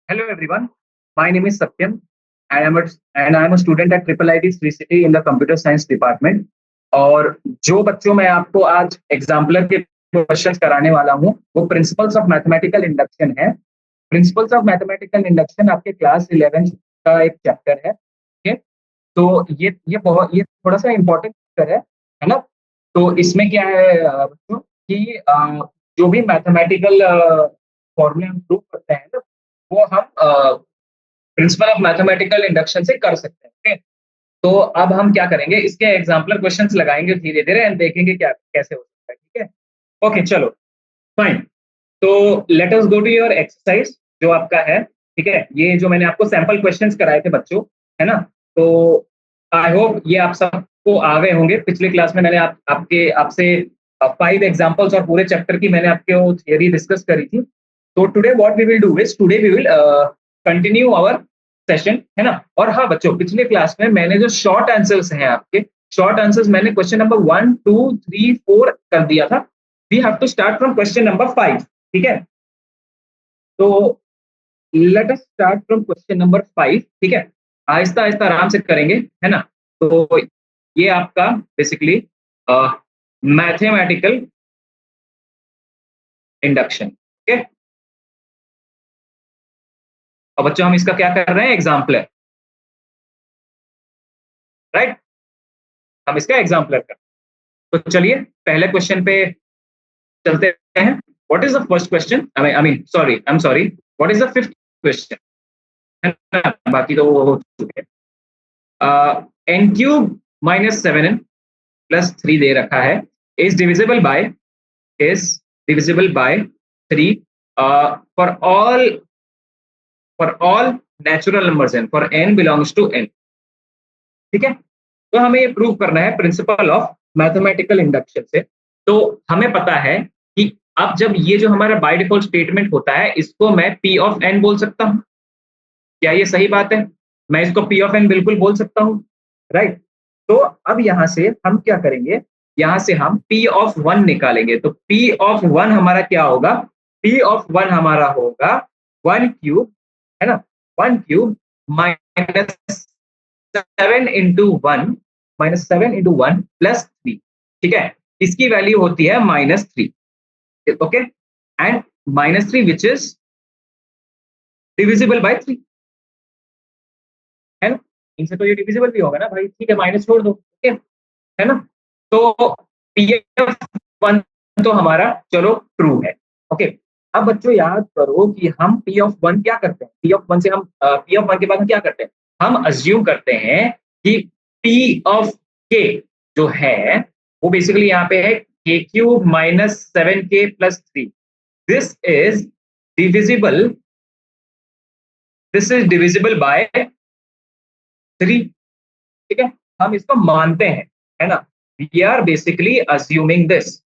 Hello everyone, my name is Satyam and I am a student at Triple IT Sri City in the Computer Science Department. और जो बच्चों मैं आपको आज exemplar के questions कराने वाला हूँ वो प्रिंसिपल्स ऑफ मैथमेटिकल इंडक्शन है। प्रिंसिपल्स ऑफ मैथमेटिकल इंडक्शन आपके क्लास 11 का एक चैप्टर है। ठीक है, तो ये थोड़ा सा इम्पोर्टेंट चैप्टर है ना। तो इसमें क्या है बच्चों कि जो भी मैथमेटिकल फॉर्मूले हम प्रूव करते हैं ना वो हम प्रिंसिपल ऑफ मैथमेटिकल इंडक्शन से कर सकते हैं। okay? तो अब हम क्या करेंगे, इसके एग्जाम्पलर क्वेश्चंस लगाएंगे धीरे धीरे एंड देखेंगे क्या कैसे हो सकता है। ठीक है, ओके चलो फाइन। तो let us go to your exercise जो आपका है। ठीक है, ये जो मैंने आपको सैंपल क्वेश्चंस कराए थे बच्चों, है ना। तो आई होप ये आप सबको आ गए होंगे। पिछले क्लास में मैंने आपसे 5 एग्जांपल्स और पूरे चैप्टर की मैंने आपके वो थियरी डिस्कस करी थी। तो today what we will do is today we will continue our session, है ना। और हाँ बच्चों, पिछले क्लास में मैंने जो शॉर्ट आंसर्स हैं आपके शॉर्ट आंसर्स मैंने क्वेश्चन नंबर 1 2 3 4 कर दिया था। We have to start from question number 5। ठीक है, तो let us start from question number 5। ठीक है, आहिस्ता आहिस्ता आराम से करेंगे, है ना। तो ये आपका बेसिकली मैथमेटिकल इंडक्शन। ठीक है, और बच्चों हम इसका क्या कर रहे हैं, एग्जाम्पल है, राइट। हम इसका एग्जाम्पल कर, तो चलिए पहले क्वेश्चन पे चलते हैं। What is the first question, I mean sorry I am sorry, what is the fifth question, है ना। बाकी तो वो हो चुके हैं। N cube minus 7n plus 3 दे रखा है, is divisible by is divisible by 3 for all natural numbers n, for n belongs to n। ठीक है, तो हमें ये प्रूव करना है प्रिंसिपल ऑफ मैथमेटिकल इंडक्शन से। तो हमें पता है कि अब जब ये जो हमारा बाय डिफॉल्ट स्टेटमेंट होता है इसको मैं p ऑफ n बोल सकता हूँ। क्या ये सही बात है? मैं इसको p ऑफ n बिल्कुल बोल सकता हूँ, राइट। तो अब यहां से हम क्या करेंगे, यहां से हम p ऑफ 1 निकालेंगे। तो p ऑफ 1 हमारा क्या होगा, p ऑफ 1 हमारा होगा 1 क्यूब, है ना। 1 cube minus 7 into 1, minus 7 into 1 plus 3। ठीक है, इसकी वैल्यू होती है -3। Okay, and -3 which is divisible by 3, है ना। इनसे तो ये डिविजिबल भी होगा ना भाई, ठीक है, माइनस छोड़ दो, ठीक है ना। तो पी एफ 1 तो हमारा चलो ट्रू है। ओके, अब बच्चों याद करो कि हम पी ऑफ 1 क्या करते हैं, पी ऑफ 1 से हम पी ऑफ 1 के बाद हम क्या करते हैं, हम अज्यूम करते हैं कि पी ऑफ के जो है वो बेसिकली यहाँ पे है K cube minus 7k plus 3। This is divisible, this is divisible by 3। ठीक है, हम इसको मानते हैं, है ना। We are basically assuming this.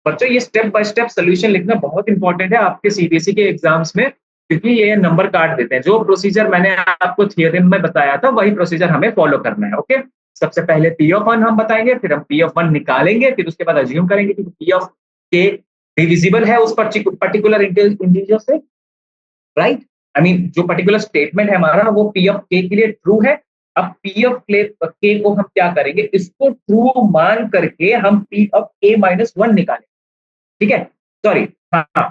बच्चों ये स्टेप बाय स्टेप सोल्यूशन लिखना बहुत इंपॉर्टेंट है आपके सीबीएसई के एग्जाम्स में, क्योंकि ये नंबर काट देते हैं। जो प्रोसीजर मैंने आपको थियरी में बताया था वही प्रोसीजर हमें फॉलो करना है। ओके, सबसे पहले पी ऑफ 1 हम बताएंगे, फिर हम पी ऑफ 1 निकालेंगे, फिर उसके बाद अज्यूम करेंगे कि पी ऑफ के डिविजिबल है उस पर्टिकुलर इंटीजर से, राइट। आई मीन जो पर्टिकुलर स्टेटमेंट है हमारा वो पी ऑफ के लिए ट्रू है। अब पी ऑफ के को हम क्या करेंगे, इसको ट्रू मान करके हम पी ऑफ के माइनस 1 निकालेंगे। ठीक है, सॉरी, हाँ,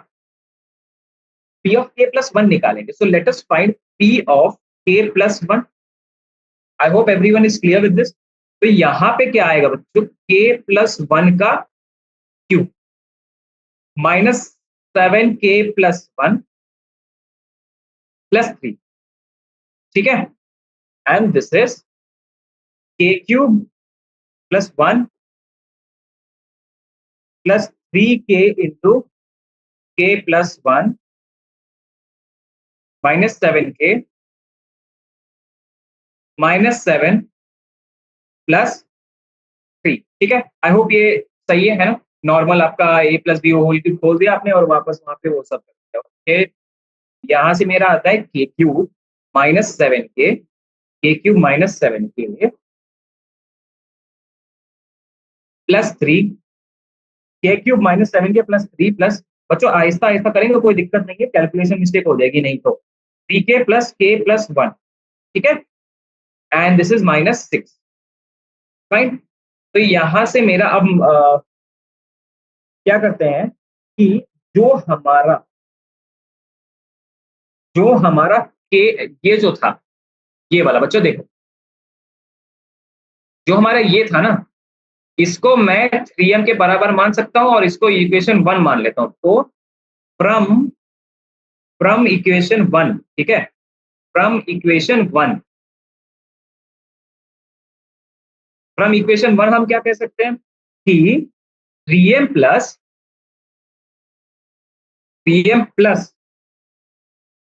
पी ऑफ के प्लस 1 निकालेंगे। So let us find P of के plus 1। I hope everyone is clear with this. तो यहां पे क्या आएगा बच्चों, के प्लस 1 का cube minus 7k plus 1 plus 3। ठीक है, and this is k cube plus 1 प्लस 3k into k plus 1 minus 7k minus 7 plus 3। ठीक है, आई होप ये सही है ना। नॉर्मल आपका ए प्लस बी होल क्यूब खोल दिया आपने और वापस वहां पे वो सब कर दिया। ओके, यहां से मेरा आता है के क्यूब माइनस 7k, के क्यूब माइनस 7k प्लस 3, के cube minus 7k plus 3 plus, बच्चों आहिस्ता आहिस्ता करेंगे कोई दिक्कत नहीं है, कैलकुलेशन मिस्टेक हो जाएगी नहीं तो। 3k प्लस k प्लस 1, ठीक है, एंड दिस इज -6, फाइन। तो यहां से मेरा अब क्या करते हैं कि जो हमारा जो हमारा के, ये जो था, ये वाला बच्चों देखो, जो हमारा ये था ना, इसको मैं 3m के बराबर मान सकता हूं और इसको इक्वेशन 1 मान लेता हूं। तो फ्रॉम फ्रॉम इक्वेशन 1, ठीक है, फ्रॉम इक्वेशन 1, फ्रॉम इक्वेशन 1 हम क्या कह सकते हैं कि 3m plus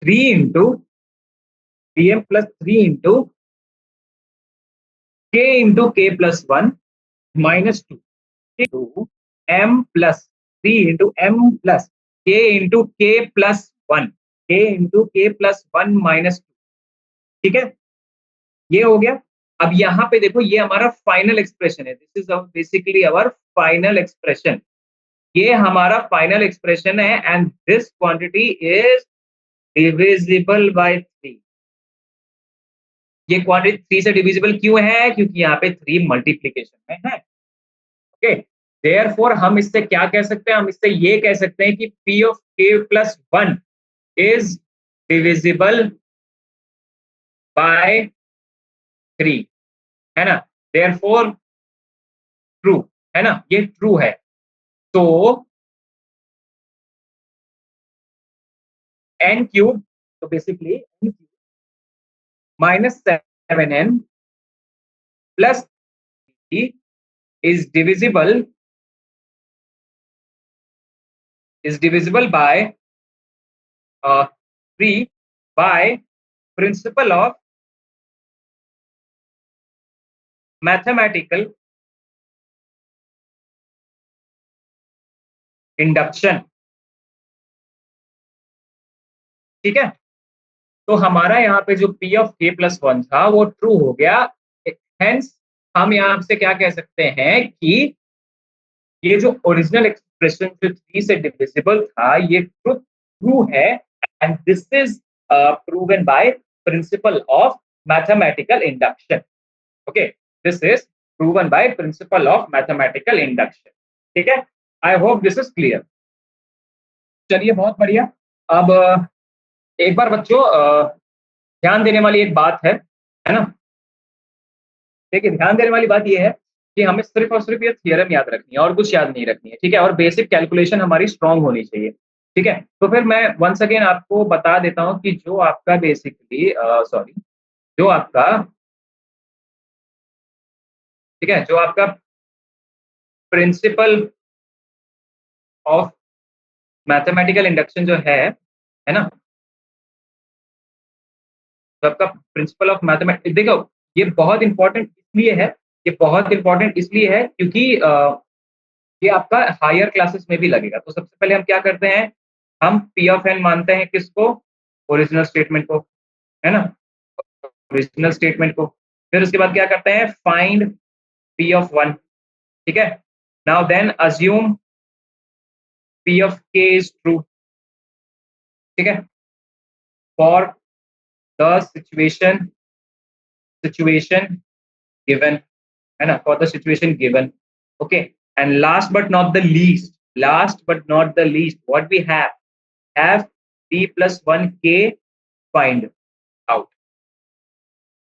3 into 3m plus 3 into k plus 1 -2 into m plus 3 into m plus k into k plus 1, k into k plus 1 -2, ठीक है, ये हो गया। अब यहाँ पे देखो, ये हमारा फाइनल एक्सप्रेशन है, this is basically our final expression, ये हमारा फाइनल एक्सप्रेशन है, and this quantity is divisible by 3। ये क्वांटिटी 3 से डिविजिबल क्यों है? क्योंकि यहाँ पे 3 मल्टीप्लीकेशन में है, ओके। देयरफॉर हम इससे क्या कह सकते हैं? हम इससे ये कह सकते हैं कि p of k plus 1 is divisible by 3, है ना, देयरफॉर ट्रू, है ना, ये ट्रू है। तो n क्यूब, तो basically n cube -7n plus 3 is divisible by 3 by principle of mathematical induction, ठीक है। तो हमारा यहाँ पे जो p ऑफ k प्लस 1 था वो ट्रू हो गया, हेंस हम यहाँ से क्या कह सकते हैं कि ये जो ओरिजिनल एक्सप्रेशन जो 3 से डिविजिबल था, ये ट्रू ट्रू है, and this is proven by principle of mathematical induction, okay, this is proven by principle of mathematical induction, ठीक है। आई होप दिस इज क्लियर। चलिए, बहुत बढ़िया। अब एक बार बच्चों ध्यान देने वाली एक बात है ना, देखिए, ध्यान देने वाली बात यह है कि हमें सिर्फ और सिर्फ ये थ्योरम याद रखनी है और कुछ याद नहीं रखनी है, ठीक है, और बेसिक कैलकुलेशन हमारी स्ट्रांग होनी चाहिए, ठीक है। तो फिर मैं वंस अगेन आपको बता देता हूं कि जो आपका बेसिकली सॉरी, जो आपका, ठीक है, जो आपका प्रिंसिपल ऑफ मैथमेटिकल इंडक्शन जो है ना, तो आपका प्रिंसिपल ऑफ मैथमेटिक्स, देखो, ये बहुत इंपॉर्टेंट इसलिए है, ये बहुत इंपॉर्टेंट इसलिए है क्योंकि ये आपका हायर क्लासेस में भी लगेगा। तो सबसे पहले हम क्या करते हैं, हम पी ऑफ एन मानते हैं किसको? ओरिजिनल स्टेटमेंट को, है ना, ओरिजिनल स्टेटमेंट को। फिर उसके बाद क्या करते हैं, फाइंड पी ऑफ 1, ठीक है। Now then assume P of K is true, ठीक है, फॉर द सिचुएशन गिवन, है ना, for the situation given, okay. And last but not the least what we have p plus 1k find out,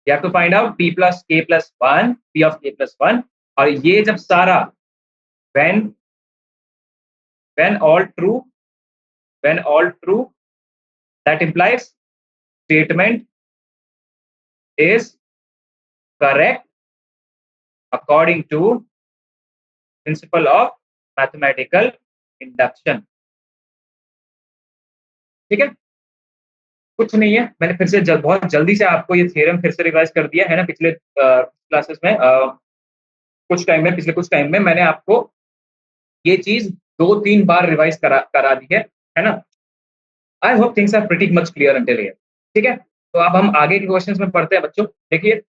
you have to find out p plus k plus 1, p of k plus 1, और ये जब सारा when all true, when all true, that implies statement is correct according to principle of mathematical induction, ठीक है। कुछ नहीं है, मैंने फिर से बहुत जल्दी से आपको ये थ्योरम फिर से रिवाइज कर दिया है ना, पिछले क्लासेस में, पिछले कुछ टाइम में मैंने आपको ये चीज 2-3 बार रिवाइज करा दी है ना। I hope things are pretty much clear until here, ठीक है। तो अब हम आगे के क्वेश्चंस में पढ़ते हैं बच्चों। देखिए,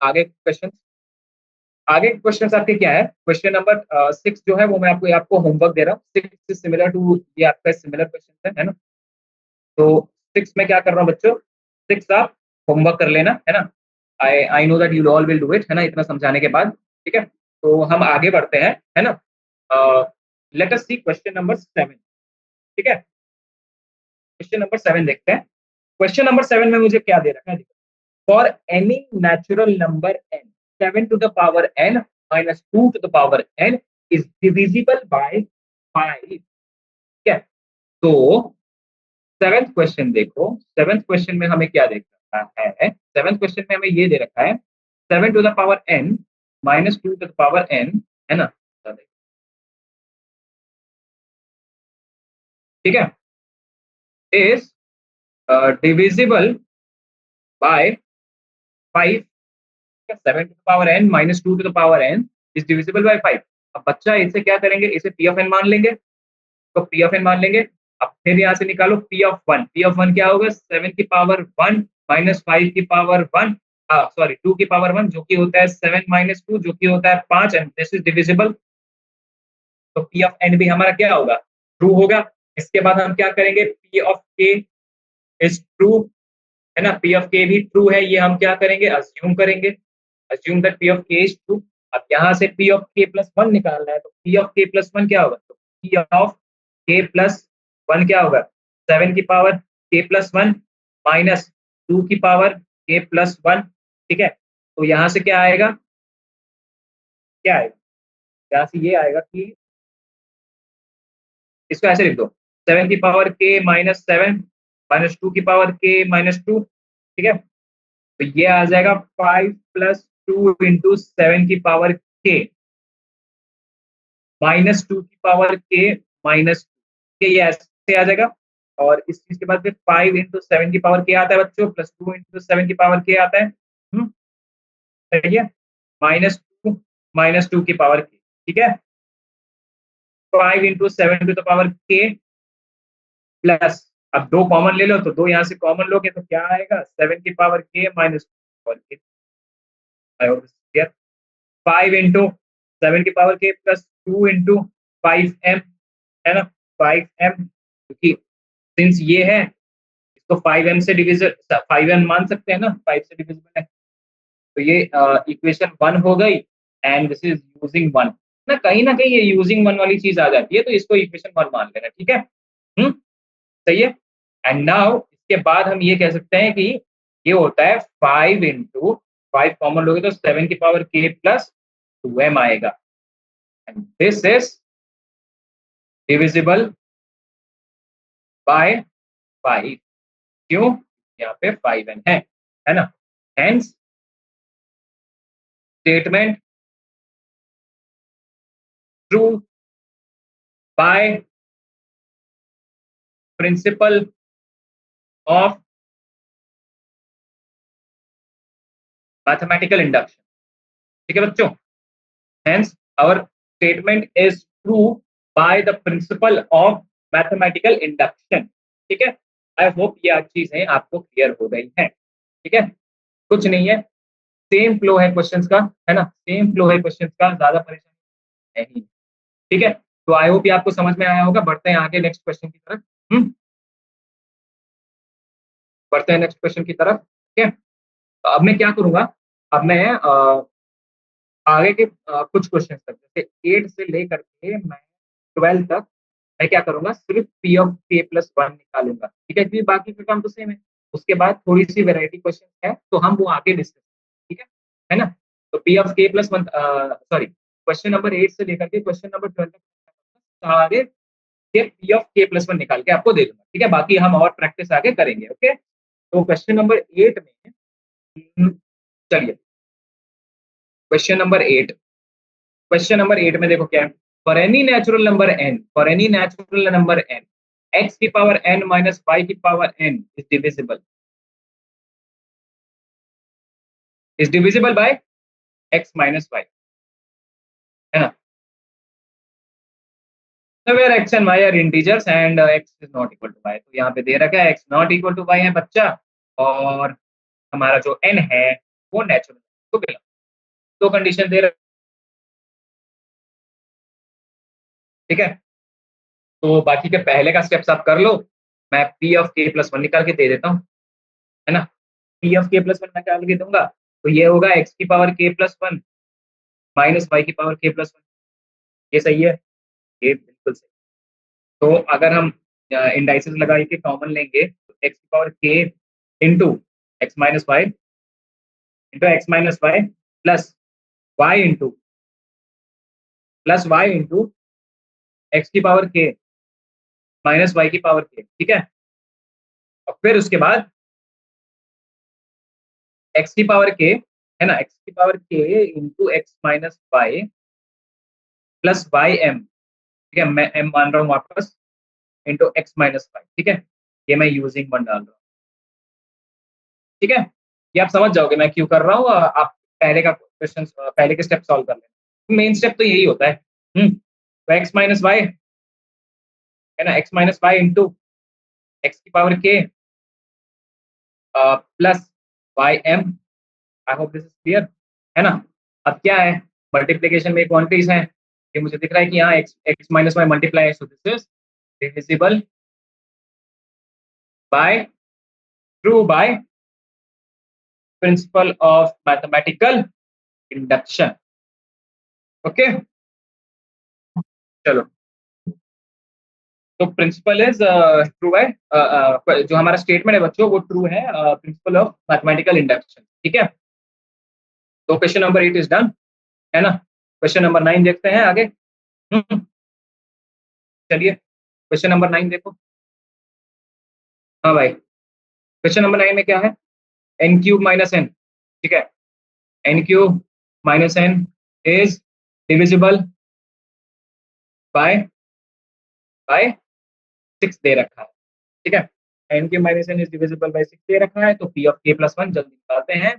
आगे क्वेश्चन आगे क्वेश्चंस आपके क्या है, क्वेश्चन नंबर 6 जो है वो मैं आपको होमवर्क दे रहा हूँ। 6 सिमिलर टू, ये आपका सिमिलर क्वेश्चन है ना। तो 6 में क्या कर रहा हूँ बच्चों, 6 आप होमवर्क कर लेना, है ना। I know that you all will do it, है ना, इतना समझाने के बाद। ठीक है, तो हम आगे बढ़ते हैं, है ना। लेट अस सी क्वेश्चन नंबर 7। ठीक है, क्वेश्चन नंबर 7 देखते हैं। क्वेश्चन नंबर 7 में मुझे क्या दे रखा है, for any natural number n 7 to the power n minus 2 to the power n is divisible by 5। ठीक है, तो सेवेंथ क्वेश्चन देखो, सेवेंथ क्वेश्चन में हमें क्या देख रखा है, सेवेंथ क्वेश्चन में हमें ये दे रखा है 7 to the power n minus 2 to the power n, है ना। ठीक है, is divisible by 5। 7 to the power n minus 2 to the power n is divisible by 5। अब बच्चा इसे क्या करेंगे, इसे पी ऑफ एन मान लेंगे, तो पी ऑफ एन मान लेंगे। अब फिर यहाँ से निकालो P of one, P of one क्या होगा, 7 की पावर 1 माइनस 5 की पावर 1, सॉरी 2 की पावर 1 जो कि होता है 7 माइनस 2 जो कि होता है 5, एंड दिस इज डिविजिबल। तो पी ऑफ एन भी हमारा क्या होगा, ट्रू होगा। इसके बाद हम क्या करेंगे, P of K is true, है ना, पी ऑफ के भी ट्रू है, ये हम क्या करेंगे, अज्यूम करेंगे, assume that P of K is true. अब यहाँ से पी ऑफ के प्लस 1 निकालना है, तो पी ऑफ के प्लस 1 क्या होगा, तो पी ऑफ के प्लस 1 क्या होगा, 7 की पावर के प्लस 1 माइनस 2 की पावर के प्लस 1। ठीक है, तो यहाँ से क्या आएगा, क्या आएगा, यहाँ से ये आएगा कि इसको ऐसे लिख दो, 7 की पावर के माइनस 7 माइनस 2 की पावर के माइनस 2। ठीक है, तो ये आ जाएगा 5 प्लस 2 इंटू 7 की पावर के माइनस 2 की पावर के माइनस के, ये ऐसे आ जाएगा। और इस चीज के बाद फिर 5 इंटू 7 की पावर के आता है बच्चों, प्लस 2 इंटू 7 की पावर के आता है। सही है, माइनस टू की पावर के। ठीक है, 5 into 7 to the power K plus, अब दो कॉमन ले लो, तो दो यहाँ से कॉमन लोगे तो क्या आएगा, 7 की पावर के माइनस के। I hope clear. 5 इंटू 7 की power K plus 2 into 5m, है ना, 5m, क्योंकि सिंस ये है इसको 5m से डिविजन, 5m मान सकते हैं ना, 5 से डिविजिबल है, तो ये इक्वेशन 1 हो गई, एंड दिस इज यूजिंग 1 ना कहीं ये यूजिंग 1 वाली चीज आ जाती है, तो इसको इक्वेशन 1 मान लेना। ठीक है, सही है। एंड नाउ इसके बाद हम ये कह सकते हैं कि ये होता है 5 इंटू 5 कॉमन लोगे तो 7 की पावर के प्लस 2m आएगा, and this is divisible by 5। क्यों, यहाँ पे 5n है ना, hence statement true by principle of mathematical induction. ठीक है बच्चों, hence our statement is true by the principle of mathematical induction. ठीक है, आई होप ये चीजें आपको क्लियर हो गई हैं। ठीक है, कुछ नहीं है, सेम फ्लो है क्वेश्चंस का, है ना, सेम फ्लो है क्वेश्चंस का, ज्यादा परेशानी नहीं। ठीक है, तो आई होप ये आपको समझ में आया होगा। बढ़ते हैं आगे नेक्स्ट क्वेश्चन की तरफ। बढ़ते हैं नेक्स्ट क्वेश्चन की तरफ। ठीक है, तो अब मैं क्या करूंगा, अब मैं आगे के कुछ क्वेश्चन तक, जैसे 8 से लेकर के मैं 12 तक मैं क्या करूंगा, सिर्फ पी ऑफ के प्लस 1 निकालूंगा। ठीक है, क्योंकि बाकी का काम तो सेम है। उसके बाद थोड़ी सी वेराइटी क्वेश्चन है, तो हम वो आगे डिस्कस। ठीक है ना। तो पी ऑफ के प्लस 1, सॉरी, क्वेश्चन नंबर 8 से लेकर के क्वेश्चन नंबर 12 तक सारे के पी ऑफ के प्लस 1 निकाल के आपको दे दूंगा। ठीक है, बाकी हम और प्रैक्टिस आगे करेंगे। ओके, तो क्वेश्चन नंबर 8 में चलिए, क्वेश्चन नंबर 8, क्वेश्चन नंबर 8 में देखो क्या है, for any natural number n, for any natural number n x की पावर n माइनस y की power n is divisible by x minus y, है ना। Where x and y are integers and x is not equal to y, तो यहाँ पे दे रखा है x not equal to y है बच्चा, और हमारा जो n है वो नेचुरल, तो बिल्कुल दो कंडीशन दे रखा। ठीक है, तो बाकी के पहले का स्टेप्स आप कर लो, मैं पी ऑफ के प्लस वन निकाल के दे देता हूँ, है ना। पी ऑफ के प्लस वन निकाल के दूंगा तो ये होगा एक्स की power K plus one minus Y की पावर के प्लस वन। ये सही है, ये बिल्कुल सही। तो अगर हम इंडाइसेस लगा के कॉमन लेंगे तो एक्स की power K into X minus Y into X minus Y plus Y into X की पावर के माइनस वाई की पावर के, ठीक है। और फिर उसके बाद एक्स की पावर के, है ना, एक्स की power K into X minus Y plus Y M, ठीक है, मैं एम मान रहा हूँ वापस, इंटू एक्स माइनस वाई, ठीक है। ये मैं यूजिंग वन डाल रहा हूँ, ठीक है। ये आप समझ जाओगे मैं क्यों कर रहा हूँ। आप पहले का क्वेश्चन, पहले के स्टेप सॉल्व कर लें। मेन स्टेप तो यही होता है। तो एक्स माइनस वाई, है ना, X minus Y into X की power K plus Y M. I hope this is clear, है ना। अब क्या है, मल्टीप्लीकेशन में क्वांटिटीज हैं, ये मुझे दिख रहा है कि यहाँ x x minus y multiply है, so this is divisible by true by principle of mathematical induction. Okay, चलो। तो प्रिंसिपल इज ट्रू है, जो हमारा स्टेटमेंट है बच्चों वो ट्रू है, प्रिंसिपल ऑफ मैथमेटिकल इंडक्शन, ठीक है। तो क्वेश्चन नंबर 8 इज डन, है ना। क्वेश्चन नंबर 9 देखते हैं आगे। हम्म, चलिए क्वेश्चन नंबर 9 देखो। हाँ भाई, क्वेश्चन नंबर 9 में क्या है, एन क्यूब माइनस एन, ठीक है। N cube minus N is divisible by by 6 दे रखा है, ठीक है। N cube minus N is divisible by 6 दे रखा है, तो पी ऑफ के प्लस वन जल्दी निकालते हैं।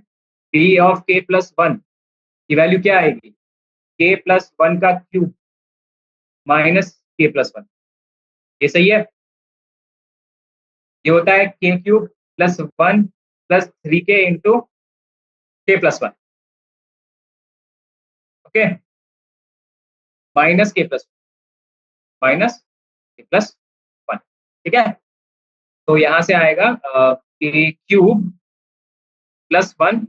पी ऑफ के प्लस वन की वैल्यू क्या आएगी, के प्लस वन का cube minus K plus one. ये सही है। ये होता है K cube plus one plus three K into k plus one, okay, minus K plus minus K plus one, ठीक है। तो यहां से आएगा के cube plus one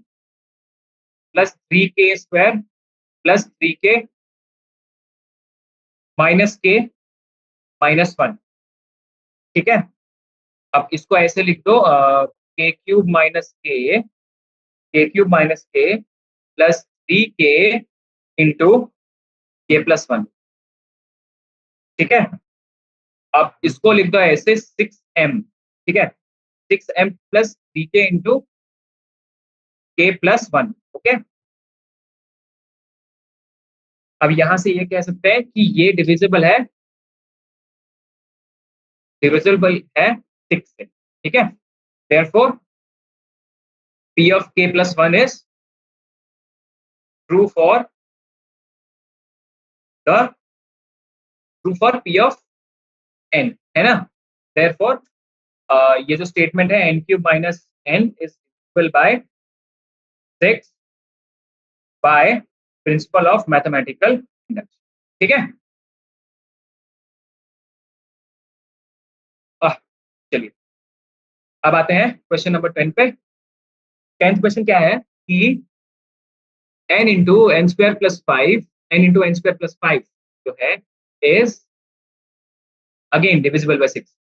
plus three के स्क्वायर प्लस थ्री के माइनस के माइनस वन, ठीक है। अब इसको ऐसे लिख दो, के क्यूब माइनस के cube minus K plus three K into k plus one, ठीक है। अब इसको लिख दो ऐसे 6m, ठीक है, 6m plus three K into k plus one, okay. अब यहां से ये कह सकते हैं कि ये डिविजिबल है 6 से, ठीक है। देयरफॉर पी ऑफ के plus one is true for the true for P of N, है ना। देयरफॉर ये जो स्टेटमेंट है N cube minus N is equal by 6 by principle of mathematical induction, ठीक है। आह, चलिए अब आते हैं क्वेश्चन नंबर 10 पे। 10th क्वेश्चन क्या है कि n into N square plus five, n into N square plus five जो है इज अगेन डिविजिबल बाय 6।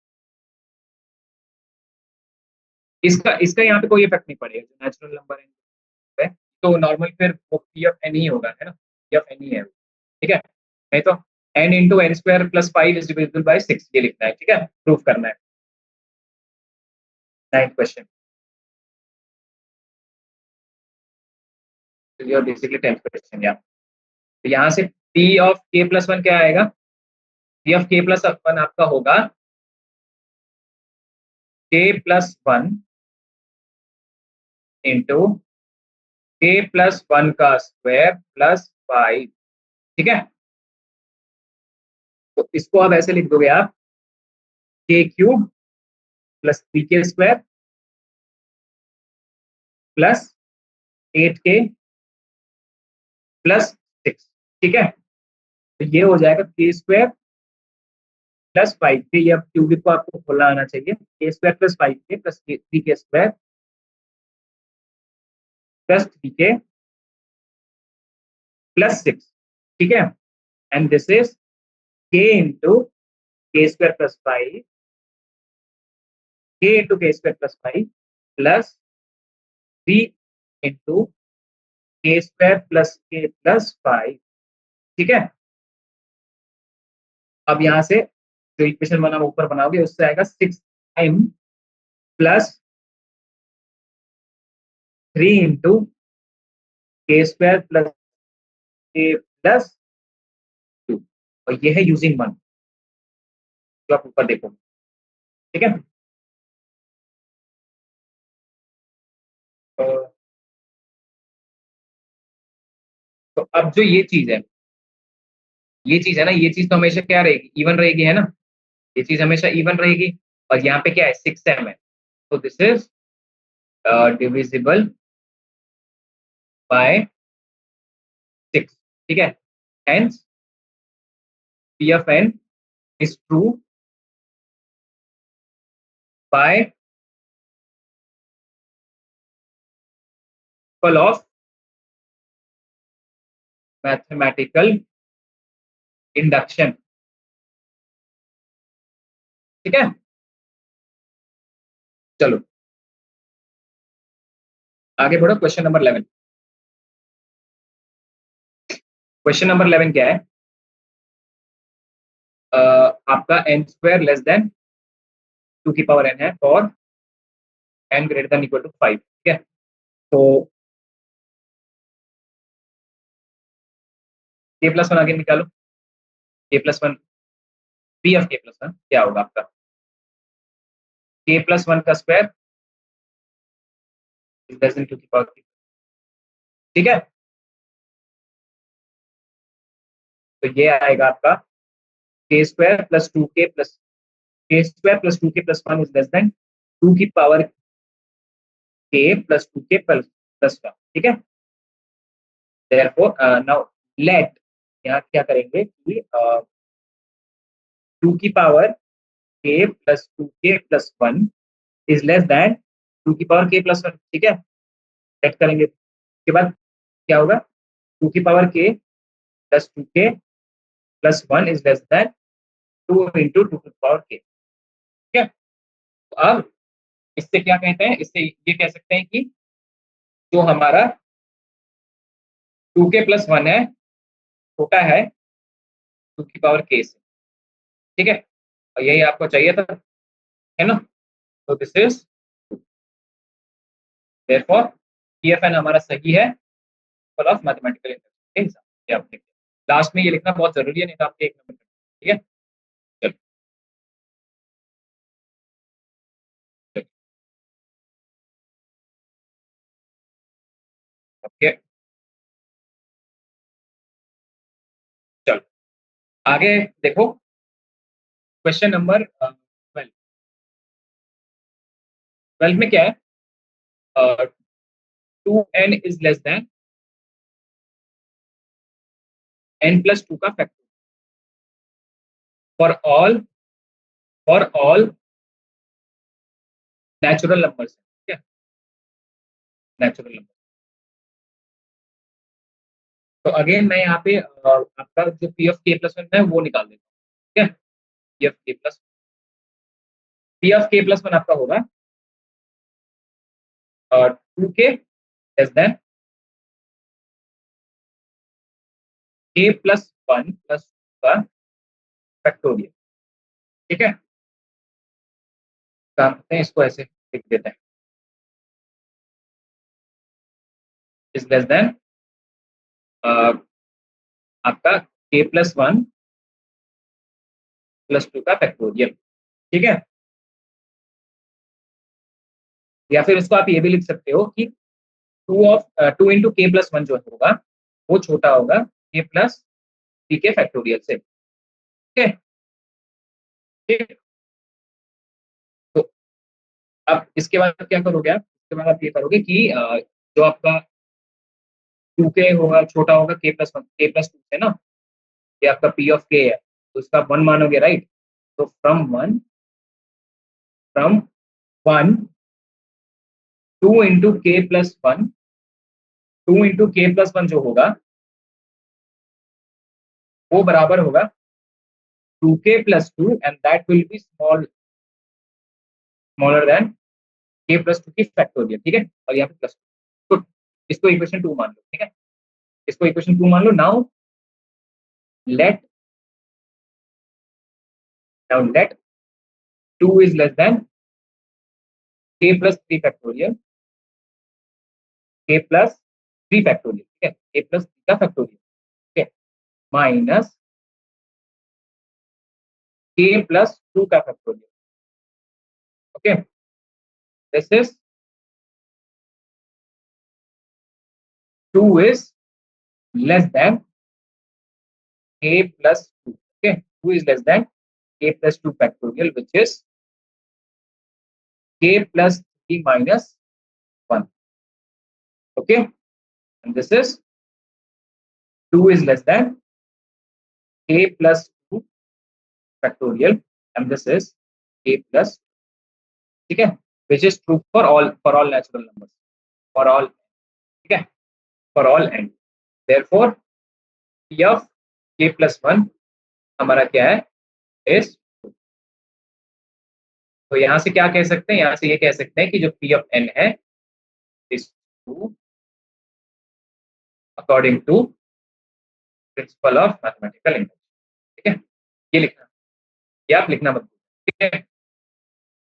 इसका इसका यहाँ पे कोई इफेक्ट नहीं पड़ेगा, जो नेचुरल नंबर है तो नॉर्मल फिर वो पी ऑफ एन ही होगा, है ना, पी ऑफ एन ही है, ठीक है। नहीं तो n into N square plus five is divisible by 6 ये लिखना है, ठीक है, प्रूफ करना है। 9th question, basically 10th question. तो यहाँ से पी ऑफ के प्लस वन क्या आएगा, पी ऑफ के प्लस वन आपका होगा के plus one into k plus one का स्क्वायर प्लस फाइव, ठीक है। तो इसको अब ऐसे लिख दोगे आप, के क्यूब प्लस थ्री के स्क्वायर प्लस एट के प्लस सिक्स, ठीक है। तो ये हो जाएगा के स्क्वायर प्लस 5k, या क्यूबिक को आपको खोलना आना चाहिए, के square plus 5k plus 3k square plus 3k plus 6, ठीक है। And this is k into के स्क्वायर प्लस 5, k इंटू के स्क्वायर प्लस 5 प्लस 3 इंटू के स्क्वायर प्लस k प्लस 5, ठीक है। अब यहाँ से जो इक्वेशन बना ऊपर बनाओगे उससे आएगा 6m प्लस 3 इंटू के स्क्वायर प्लस k प्लस 2, और ये है यूजिंग 1, जो आप ऊपर देखो, ठीक है। तो अब जो ये चीज है ना, ये चीज तो हमेशा क्या रहेगी, इवन रहेगी, है ना। ये चीज हमेशा इवन रहेगी, और यहाँ पे क्या है 6m है, तो दिस इज डिविजिबल बाय 6, ठीक है। Hence P of N is true by principle of mathematical induction, ठीक है। चलो आगे बढ़ो, क्वेश्चन नंबर 11। क्वेश्चन नंबर 11 क्या है, आपका एन स्क्वायर लेस देन 2 की पावर n है और n greater than equal to 5, ठीक है। तो k प्लस 1 आगे निकालो, k plus 1, p of k plus 1 क्या होगा आपका, k प्लस 1 का स्क्वायर इज लेस देन 2 की पावर 3, ठीक है। तो ये आएगा आपका k square plus 2k plus k square plus 2k plus 1 is less then 2 की power k plus 2k plus plus 1, ठीक है। देयरफॉर नाउ लेट, यहाँ क्या करेंगे कि 2 की power k plus 2k plus 1 is less then 2 की पावर k प्लस 1, ठीक है। लेट करेंगे, उसके बाद क्या होगा, 2 की power k plus 2k plus 1 is less then 2 into 2 की पावर k, ठीक है। तो अब इससे क्या कहते हैं, इससे ये कह सकते हैं कि जो हमारा 2k प्लस 1 है छोटा है 2 की पावर k से, ठीक है। और यही आपको चाहिए था, है ना। तो दिस इज देयरफॉर पीएफएन हमारा सही है for of mathematical induction exam, ये आप देखिए। लास्ट में ये लिखना बहुत जरूरी है, नहीं तो आपके 1 नंबर, ठीक है। चलो चलो, ओके, चलो आगे देखो, क्वेश्चन नंबर 12। 12 में क्या है, 2n is less then n plus 2 का factor for all natural numbers, ठीक है, नेचुरल नंबर। तो अगेन मैं यहाँ पे आपका जो पी ऑफ के प्लस 1 है वो निकाल देता हूँ, ठीक है। पी ऑफ के प्लस 1 आपका होगा 2k less than k plus 1 plus का फैक्टोरियल, ठीक है। काम करते हैं, इसको ऐसे लिख देते हैं, इज लेस देन आपका k प्लस 1 प्लस 2 का फैक्टोरियल, ठीक है। या फिर इसको आप ये भी लिख सकते हो कि 2 इंटू के प्लस 1 जो होगा वो छोटा होगा k प्लस 3 के फैक्टोरियल से, ठीक है। ठीक है? तो अब इसके बाद क्या करोगे आप, इसके बाद आप ये करोगे कि जो आपका 2k होगा छोटा होगा k प्लस 1 k प्लस 2 से ना, ये आपका पी ऑफ के है, तो उसका 1 मानोगे, राइट। तो from one 2 into k+1, 2 into k+1 जो होगा वो बराबर होगा 2k+2 and that will be smaller than k+2 की फैक्टोरियल, ठीक है, और यहाँ पे प्लस, तो इसको इक्वेशन 2 मान लो, ठीक है, इसको इक्वेशन 2 मान लो। Let now let 2 is less than k+3 factorial, k+3 factorial, ठीक है, k+3 का फैक्टोरियल, ठीक है, माइनस k+2 का factorial, okay, this is 2 is less than k+2, okay, 2 is less than k+2 factorial, which is k+3 minus 1, okay, and this is 2 is less than k+2 factorial, and this is k+, ठीक है, which is true for all natural numbers, for all, ठीक है, for all n, therefore p of k+1 हमारा क्या है, is, तो यहाँ से क्या कह सकते हैं, यहाँ से ये कह सकते हैं कि जो p of n है is true according to principle of mathematical induction, ठीक है, ये लिखना, ये आप लिखना मत भूलिए, ठीक है।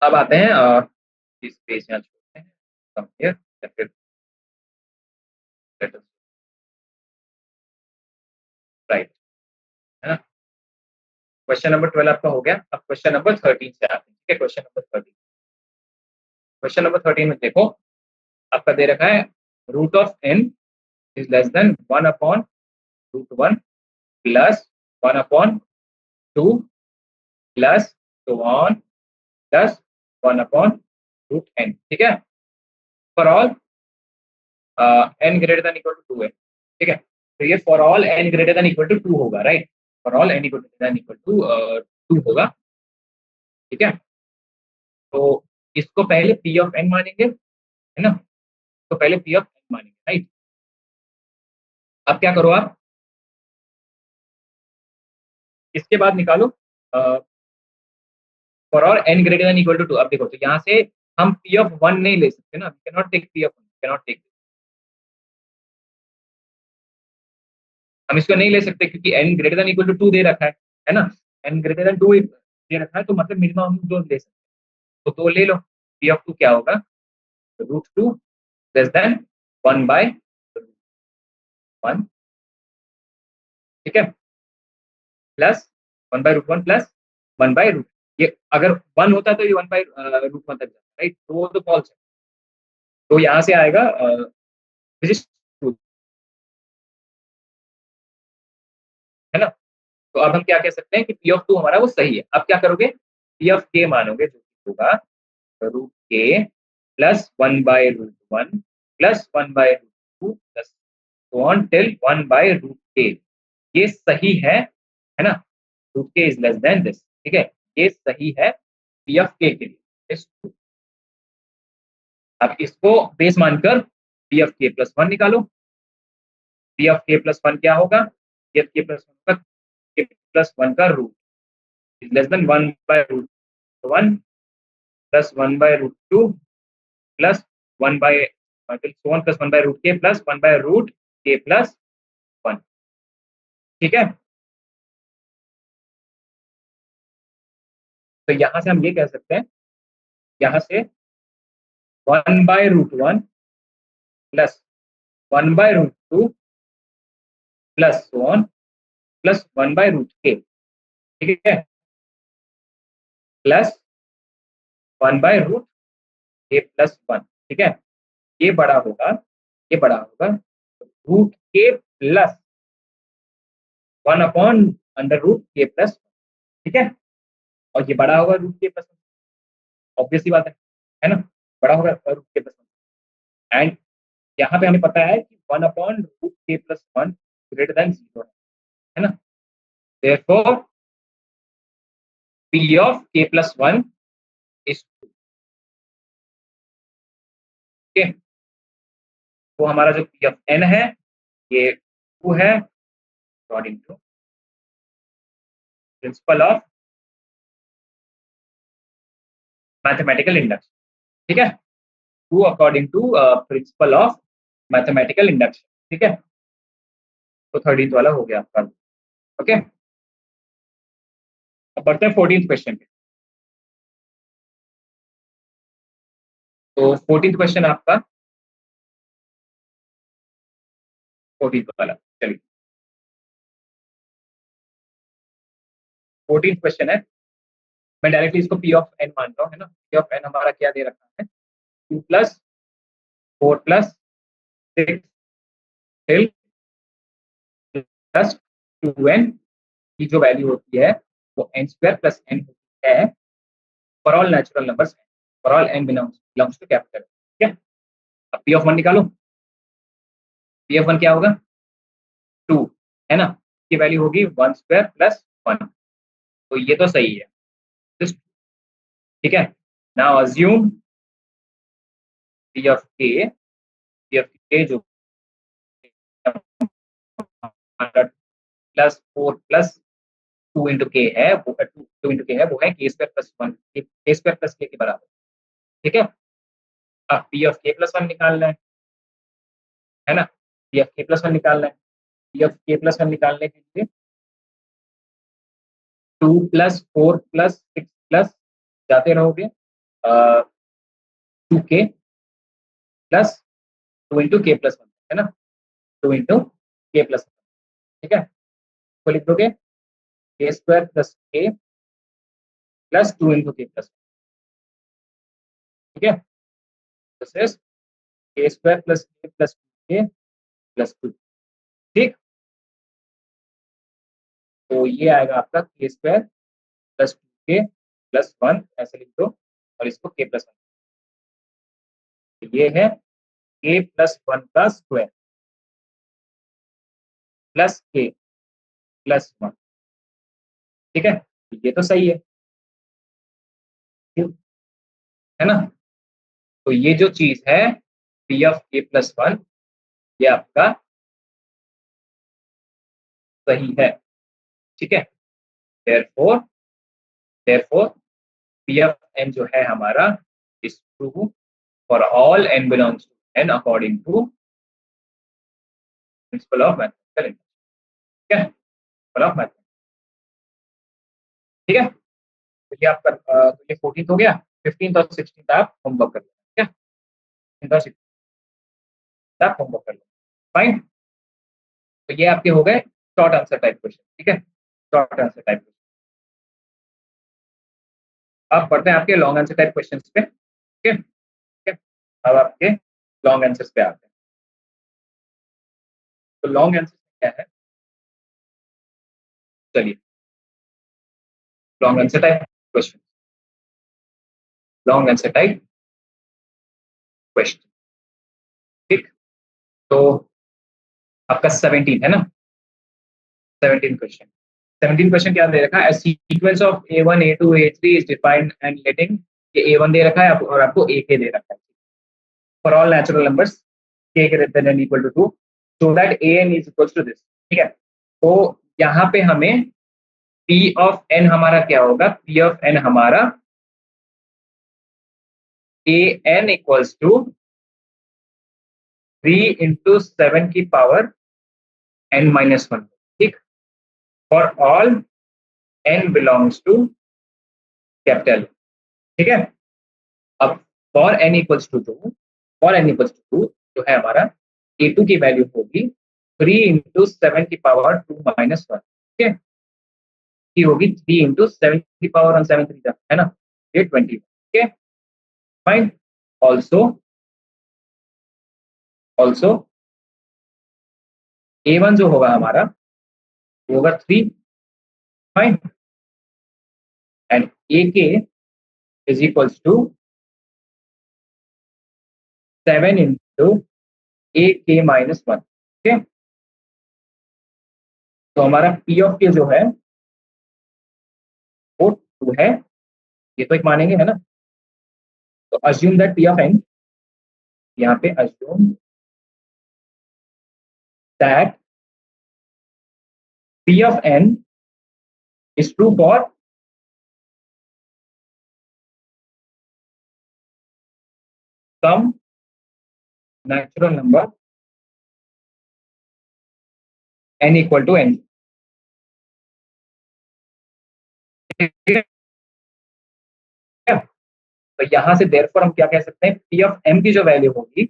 अब आते हैं इस पेज यहाँ छोड़ते हैं, कंपेयर या फिर राइट, है ना। क्वेश्चन नंबर 12 आपका हो गया, अब क्वेश्चन नंबर 13 से आते हैं, ठीक है, क्वेश्चन नंबर 13 में देखो, आपका दे रखा है root of n is less than 1/√1 plus 1/2 plus so on plus 1/√n, ठीक है, for all n greater than equal to 2 है, ठीक है, तो ये for all n greater than equal to 2 होगा, right, for all n greater than equal to 2 होगा, ठीक है, तो इसको पहले p ऑफ n मानेंगे, है ना, तो पहले p ऑफ n मानेंगे, राइट। अब क्या करो आप, इसके बाद निकालो for all n greater than equal to 2, अब देखो तो यहाँ से हम p ऑफ 1 नहीं ले सकते ना, can not take p of 1, can not take, हम इसको नहीं ले सकते क्योंकि n greater than equal to 2 दे रखा है ना, n ग्रेटर देन 2 दे रखा है, तो मतलब मिनिमम हम जो ले सकते हैं तो 2 ले लो, p ऑफ 2 क्या होगा, √2 लेस देन 1/√1, ठीक है, प्लस 1/√1 प्लस 1/√, ये अगर 1 होता तो ये 1/√1 तक जाता, राइट, तो वो तो फॉल्स है, तो यहाँ से आएगा which is true, है ना, तो अब हम क्या कह सकते हैं कि p ऑफ 2 हमारा वो सही है। अब क्या करोगे, p ऑफ k मानोगे, जो कि होगा √k plus 1/√1 plus 1/√2 plus on till 1/√k, ये सही है ना, √k is less then this, ठीक है, ये सही है p ऑफ k के लिए, इस अब इसको बेस मानकर p ऑफ k+1 निकालो, p ऑफ k+1 क्या होगा, p ऑफ k+1 का k+1 का root is less than 1/√1 plus 1/√2 plus 1/1 plus 1/√k plus 1/√k+1, ठीक है, तो यहाँ से हम ये कह सकते हैं, यहाँ से 1/√1 plus 1/√2 plus one plus 1/√k, ठीक है, प्लस 1/√k+1, ठीक है, ये बड़ा होगा, ये बड़ा होगा √k प्लस 1/√k+, ठीक है, और ये बड़ा होगा √k+, ऑब्वियस सी बात है ना, बड़ा होगा √k+, एंड यहाँ पे हमें पता है कि 1/√k+1 ग्रेटर देन 0 है ना, therefore पी ऑफ के plus one is two. Okay, वो हमारा जो पी ऑफ एन है ये टू है according to principle of mathematical induction. ठीक है, to according to principle of mathematical induction. ठीक है, तो 13th वाला हो गया आपका। ओके, अब बढ़ते हैं 14th क्वेश्चन पे। तो 14th क्वेश्चन आपका 14th वाला, चलिए 14th क्वेश्चन है। मैं डायरेक्टली इसको पी ऑफ एन मान रहा हूँ, है ना। पी ऑफ एन हमारा क्या दे रखा है, 2+4+6 प्लस 2n की जो वैल्यू होती है वो n स्क्वायर प्लस n होती है for all natural numbers, for all n belongs to capital. ठीक है, अब पी ऑफ वन निकालो। पी ऑफ वन क्या होगा, 2, है ना। की वैल्यू होगी 1 स्क्वायर प्लस 1, तो ये तो सही है। ठीक है, नाउ अज्यूम पी ऑफ के, पी ऑफ के जो +4+2 इंटू के है, वो 2 इंटू के है, वो है के स्क्वायर प्लस 1, के स्क्वायर प्लस के बराबर। ठीक है, अब पी ऑफ के प्लस 1 निकालना है ना। पी ऑफ के प्लस 1 निकालना है। पी ऑफ के प्लस 1 निकालने के लिए 2+4+6 जाते रहोगे 2k plus 2 into k plus 1, है ना। 2 इंटू के प्लस 1, ठीक है, तो लिख दोगे के स्क्वायर प्लस के प्लस 2 इंटू के प्लस 1। ठीक है, दिस इज के स्क्वायर प्लस के प्लस के प्लस 2। ठीक, तो ये आएगा आपका के स्क्वायर प्लस के प्लस 1, ऐसे लिख दो, और इसको के प्लस 1। ये है के प्लस 1 का स्क्वायर प्लस के प्लस 1। ठीक है, ये तो सही है, है ना। तो ये जो चीज है पी ऑफ के प्लस 1, ये आपका सही है। ठीक है, therefore therefore P of N जो है हमारा is true for all N belongs to N according to principle of mathematical induction. ठीक है, प्रिंसिपल ऑफ मैथमेटिक्स। ठीक है, तो ये आपका तो ये 14th हो गया। 15th और 16th आप होमवर्क कर लेना। ठीक है, 15th और 16th आप होमवर्क कर लेना। फाइन, तो ये आपके हो गए शॉर्ट आंसर टाइप क्वेश्चन। ठीक है, शॉर्ट आंसर टाइप क्वेश्चन। अब पढ़ते हैं आपके लॉन्ग आंसर टाइप क्वेश्चंस पे। ठीक है, ठीक है, अब आपके लॉन्ग आंसर्स पे आते हैं। तो लॉन्ग आंसर क्या है, चलिए long answer type question, long answer type question. ठीक, तो आपका 17 है ना, 17 क्वेश्चन। 17 क्वेश्चन क्या दे रखा है, sequence of A1 A2 A3 is defined and letting, ये A1 दे रखा है और आपको AK दे रखा है for all natural numbers k greater than equal to 2 so that an is equals to this। ठीक है, तो यहाँ पे हमें p ऑफ n हमारा क्या होगा, p ऑफ n हमारा an इक्वल्स टू 3 into 7 की पावर n-1। ठीक, for all n belongs to capital. ठीक है, अब for n equals to 2, for n equals to 2 जो है हमारा a2 की वैल्यू होगी 3 into 7 की पावर 2-1। ठीक है, की होगी 3 into 7 की पावर 1 7 3 है ना, ये 20। ठीक है, फाइन। ऑल्सो ऑल्सो A1 जो होगा हमारा वो होगा 3, fine, and AK is equals to 7 into AK-1। ठीक है, तो हमारा P ऑफ के जो है वो ट्रू है, ये तो एक मानेंगे, है ना। तो assume that P of N, यहाँ पे assume that P of N is true for some natural number N equal to N. तो यहां से देयरफॉर हम क्या कह सकते हैं, पी ऑफ एम की जो वैल्यू होगी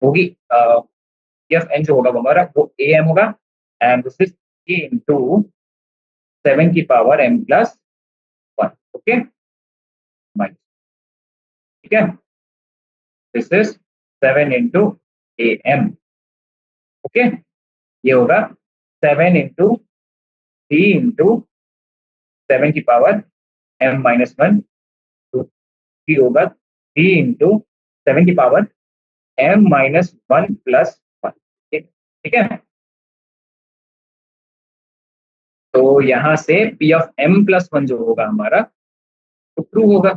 होगी पी ऑफ एन जो होगा वो हमारा वो ए एम होगा, and this is A into 7 की पावर एम प्लस 1। ओके, ठीक है, this is 7 into A M. Okay, ये होगा 7 इंटू 3 इंटू 7 की पावर एम माइनस 1, तो होगा 3 इंटू 7 की पावर एम माइनस 1 प्लस 1। ठीक है, तो यहां से पी ऑफ एम प्लस 1 जो होगा हमारा तो ट्रू होगा,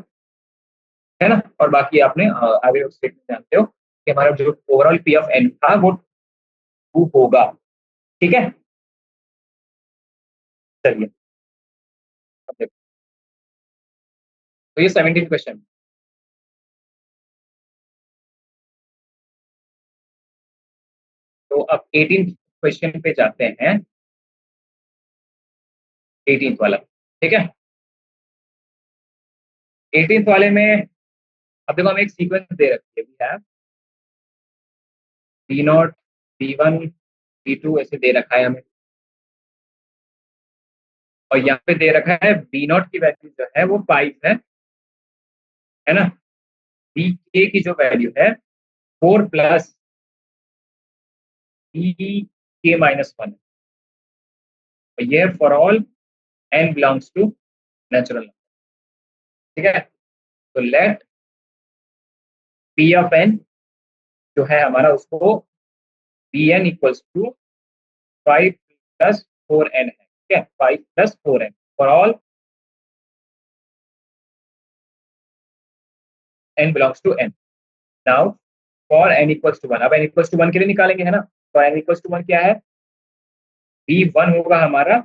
है ना। और बाकी आपने आगे स्टेटमेंट जानते हो कि हमारा जो ओवरऑल पी ऑफ एन था वो ट्रू होगा। ठीक है, चलिए अब देखो। तो ये 17 क्वेश्चन। तो अब 18 क्वेश्चन पे जाते हैं, 18 वाला। ठीक है, 18 वाले में अब देखो हमें एक सीक्वेंस दे रखी है, we have B naught B one B two ऐसे दे रखा है हमें, और यहाँ पे दे रखा है बी नॉट की वैल्यू जो है वो 5 है ना। बी के की जो वैल्यू है 4 प्लस बी के माइनस 1, ये for all N belongs to natural number. ठीक है, तो लेट पी ऑफ एन जो है हमारा उसको B N equals to 5 plus 4 N है। ठीक है, 5 plus 4 N for all N belongs to N. Now for N equals to 1, अब एन इक्वल्स टू 1 के लिए निकालेंगे, है ना। तो एन इक्वल्स टू 1 क्या है, बी वन होगा हमारा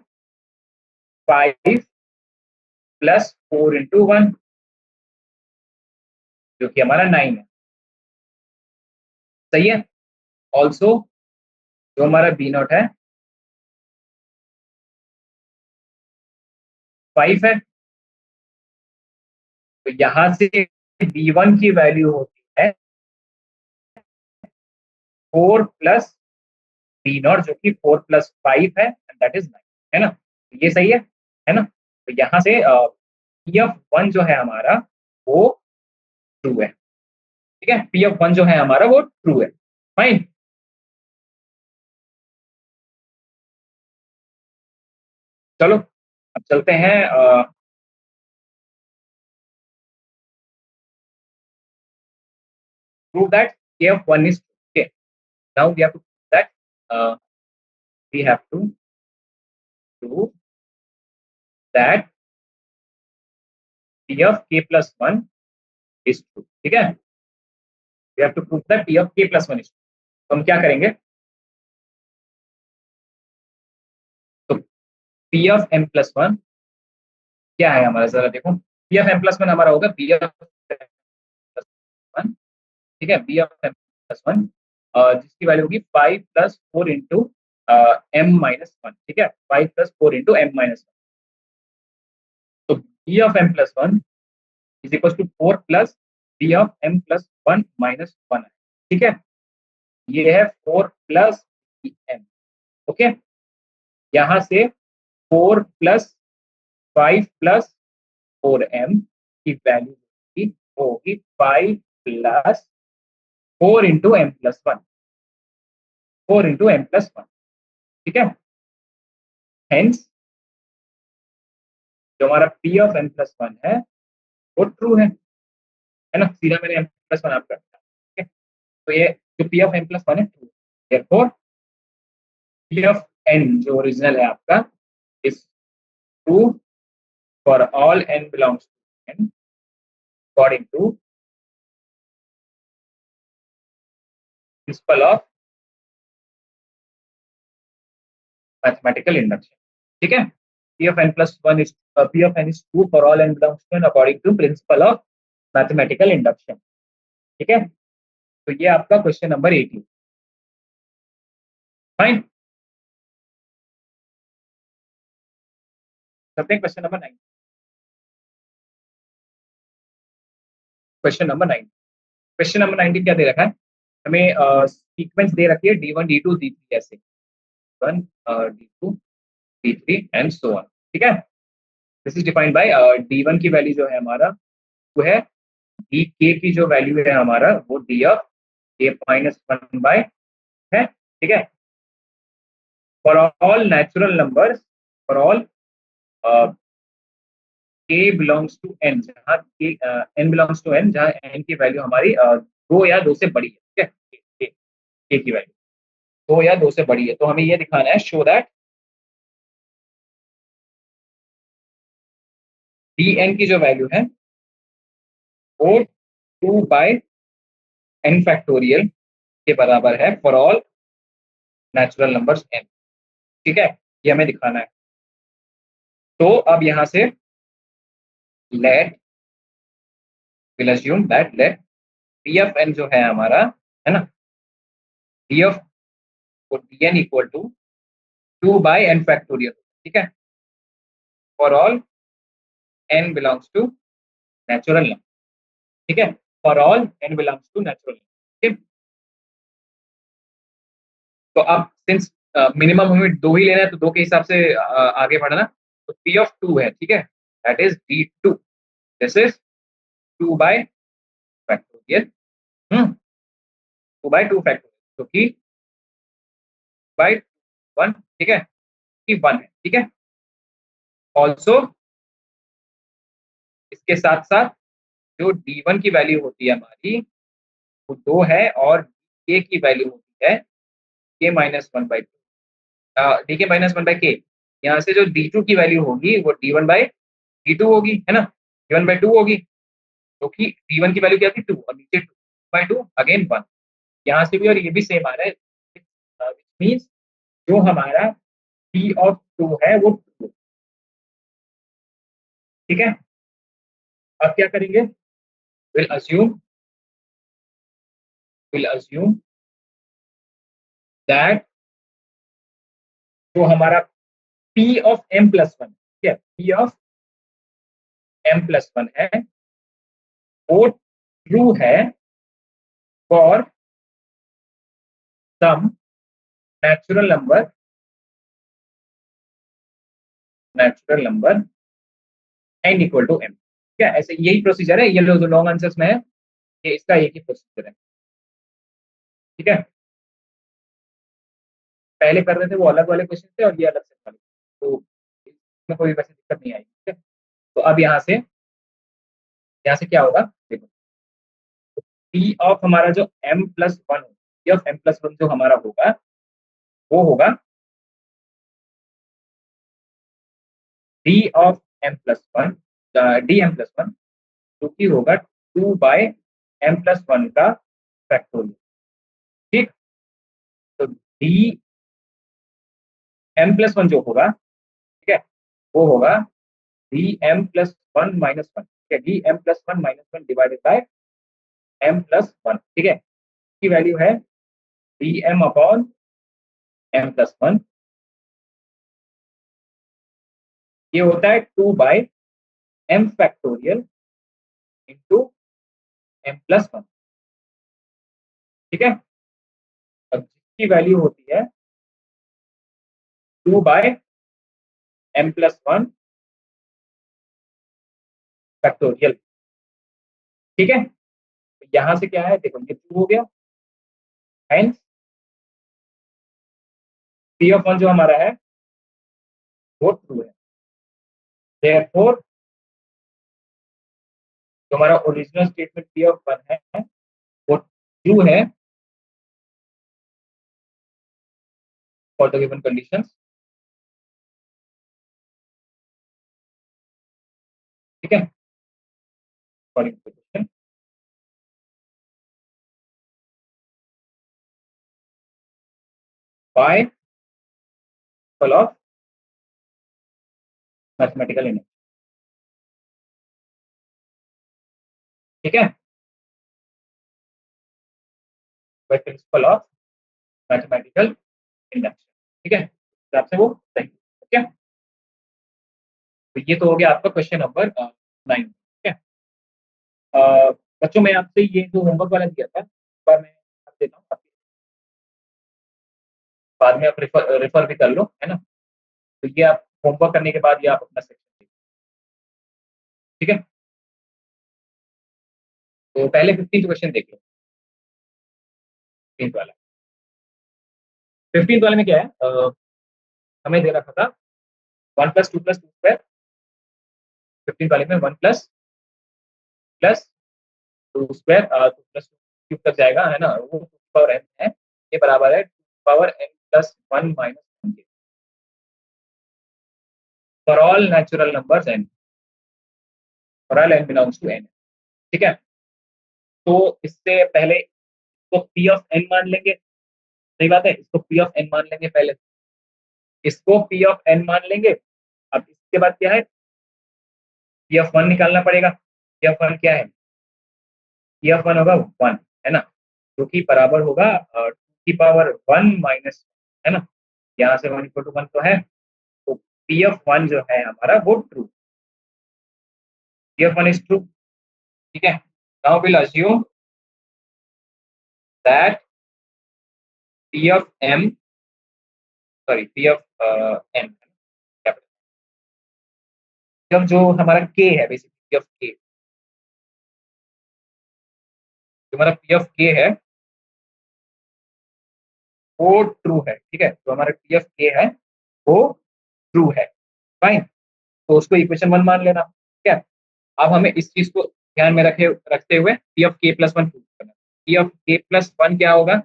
5 प्लस 4 इंटू 1, जो कि हमारा 9 है। सही है, ऑल्सो जो हमारा बी नॉट है 5 है, तो यहां से बी वन की वैल्यू होती है 4 प्लस बी नॉट, जो कि 4 प्लस 5 है, एंड दैट इज 9, है ना। ये सही है ना। तो यहाँ से पी ऑफ वन जो है हमारा वो ट्रू है। ठीक है, पी ऑफ वन जो है हमारा वो ट्रू है। फाइन, चलो अब चलते हैं prove that K of one is true. Okay, now we have to prove that we have to prove that P of के प्लस 1 इज ट्रू। ठीक है, we have to prove that P of के plus 1 is true. तो हम क्या करेंगे, तो P of M plus 1 क्या है हमारा, जरा देखो। पी ऑफ एम प्लस 1 हमारा होगा बी ऑफ प्लस 1। ठीक है, बी ऑफ एम प्लस 1 जिसकी वैल्यू होगी 5 प्लस 4 इंटू एम माइनस 1। ठीक है, 5 प्लस 4 इंटू एम माइनस 1। तो B of M plus 1 is equal to 4 plus B of M plus 1 minus 1 है। ठीक है, ये है 4 प्लस एम। ओके, यहाँ से 4 प्लस 5 प्लस 4m की वैल्यू होगी 5 plus 4 into M plus 1, 4 into M plus 1। ठीक है, हेंस जो हमारा पी ऑफ एम प्लस 1 है वो ट्रू है ना। सीधा मैंने एम प्लस 1 आपका, ठीक है। तो ये जो पी ऑफ एम प्लस 1 है true, therefore P of N जो ओरिजिनल है आपका is true for all n belongs to n according to principle of mathematical induction. ठीक है, p of n plus 1 is p of n is 2 for all n belongs to n according to principle of mathematical induction. ठीक है, तो ये आपका question number 18। Fine, करते हैं question number 9। Question number 9, question number 19 क्या दे रखा है हमें? सीक्वेंस दे रखी है d1 d2 d3 ऐसे 1 d2 d3 and so on. ठीक है, this is defined by d1 की वैल्यू जो है हमारा वो है dk की जो वैल्यू है हमारा वो d of k minus 1 by है। ठीक है, for all natural numbers, for all k belongs to n, जहाँ n बिलोंग्स टू n, जहाँ n की वैल्यू हमारी 2 या 2 से बड़ी है। ठीक है, k की वैल्यू 2 या 2 से बड़ी है, तो हमें ये दिखाना है शो दैट dn की जो वैल्यू है वो 2 बाय n फैक्टोरियल के बराबर है for all natural numbers n। ठीक है, ये हमें दिखाना है। तो अब यहां से let will assume that let p of n जो है हमारा, है ना, p ऑफ dn equal to 2 by n factorial. ठीक है, for all n belongs to natural number. ठीक है, for all n belongs to natural number. ठीक, तो अब सिंस मिनिमम हमें 2 ही लेना है तो 2 के हिसाब से आगे बढ़ना। तो p ऑफ 2 है, ठीक है, that is d2, this is 2 by factorial, 2 by 2 factorial, जो कि बाय 1। ठीक है, कि 1 है। ठीक है, ऑल्सो इसके साथ साथ जो d1 की वैल्यू होती है हमारी वो 2 है और k की वैल्यू होती है k माइनस 1 बाई डी के माइनस 1/k। यहाँ से जो d2 की वैल्यू होगी वो d1/d2 होगी, है ना, d1/2 होगी, क्योंकि d1 की वैल्यू क्या थी 2 और नीचे 2/2 अगेन 1। यहाँ से भी और ये भी सेम आ रहा है, विच मीन्स जो हमारा p ऑफ 2 है वो 2। ठीक है, अब क्या करेंगे, विल अज्यूम दैट जो हमारा p ऑफ m प्लस 1, ठीक है, p ऑफ m प्लस 1 है वो ट्रू है for some natural number, n equal to m। ठीक है, ऐसे यही प्रोसीजर है, ये जो लॉन्ग आंसर्स में है ये इसका एक ही प्रोसीजर है। ठीक है, पहले कर रहे थे वो अलग वाले क्वेश्चन थे और ये अलग से वाले, तो इसमें कोई वैसे दिक्कत नहीं आएगी। ठीक है, तो अब यहाँ से क्या होगा देखो, p ऑफ हमारा जो m plus 1, p of m plus 1 जो हमारा होगा वो होगा d of m plus 1, D M plus 1, जो कि होगा 2 बाय m प्लस 1 का फैक्टोरियल। ठीक, तो डी एम प्लस 1 जो होगा, ठीक है, वो होगा डी एम प्लस 1 माइनस 1। ठीक है, D M plus 1 minus 1 divided by M plus 1। ठीक है, की वैल्यू है D M upon M plus 1, ये होता है 2 by M factorial into M plus 1। ठीक है, अब जिसकी वैल्यू होती है 2 बाय एम प्लस 1 फैक्टोरियल। ठीक है, तो यहां से क्या है देखो, ये 2 हो गया, हेंस पी ऑफ 1 जो हमारा है वो ट्रू है, देयरफॉर जो हमारा ओरिजिनल स्टेटमेंट पी ऑफ 1 है वो ट्रू है फॉर द गिवन कंडीशंस। ठीक है, according to question by principle of mathematical induction. ठीक है, by principle of mathematical induction. ठीक है, हिसाब से वो सही। ठीक है, तो ये तो हो गया आपका क्वेश्चन नंबर 9। ठीक है, बच्चों मैं आपसे ये जो होमवर्क वाला दिया था, एक बार मैं आप देता हूँ, बाद में आप रेफर रेफर भी कर लो, है ना। तो ये आप होमवर्क करने के बाद ये आप अपना सेक्शन देखिए। ठीक है, तो पहले 15 क्वेश्चन देख लो। 15 वाला, 15 वाले में क्या है, हमें दे रखा था 1 + 2 + 2 स्क्वायर। 15 वाले में 1 + 2 स्क्वायर 2 + 2 क्यूब तक जाएगा, है ना, वो 2 की पावर n है। ये बराबर है 2 की पावर n + 1 - 1 के। For all natural numbers n, for all n belongs to n। ठीक है, तो इससे पहले इसको p ऑफ n मान लेंगे। सही बात है, इसको p ऑफ n मान लेंगे पहले, इसको p ऑफ n मान लेंगे। अब इसके बाद क्या है, p ऑफ 1 निकालना पड़ेगा। p ऑफ 1 क्या है, p ऑफ 1 होगा 1, है ना, जो कि बराबर होगा 2 की पावर 1 - है ना, यहाँ से 1 = 1 तो है, तो p ऑफ 1 जो है हमारा वो true, p of 1 is true. ठीक है, now will assume that p of m, sorry p of n, जब जो हमारा k है, बेसिकली p ऑफ k, जो हमारा p ऑफ k है वो ट्रू है। ठीक है, तो हमारा p ऑफ k है वो ट्रू है। फाइन, तो उसको इक्वेशन 1 मान लेना। ठीक है, अब हमें इस चीज को ध्यान में रखते हुए p ऑफ k + 1 प्रूव करना। p ऑफ k + 1 क्या होगा,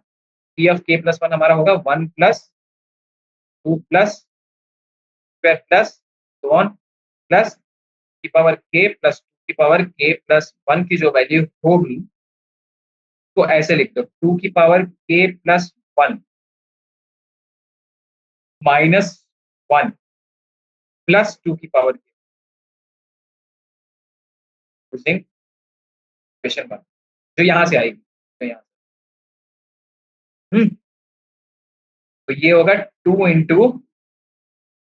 p ऑफ k + 1 हमारा होगा 1 + 2 + square plus so on plus की पावर k + 2 की पावर k + 1 की जो वैल्यू होगी, तो ऐसे लिख दो 2 की पावर k + 1 - 1 प्लस 2 की पावर k यूजिंग इक्वेशन 1, जो यहाँ से आएगी, तो यहाँ तो ये होगा 2 इंटू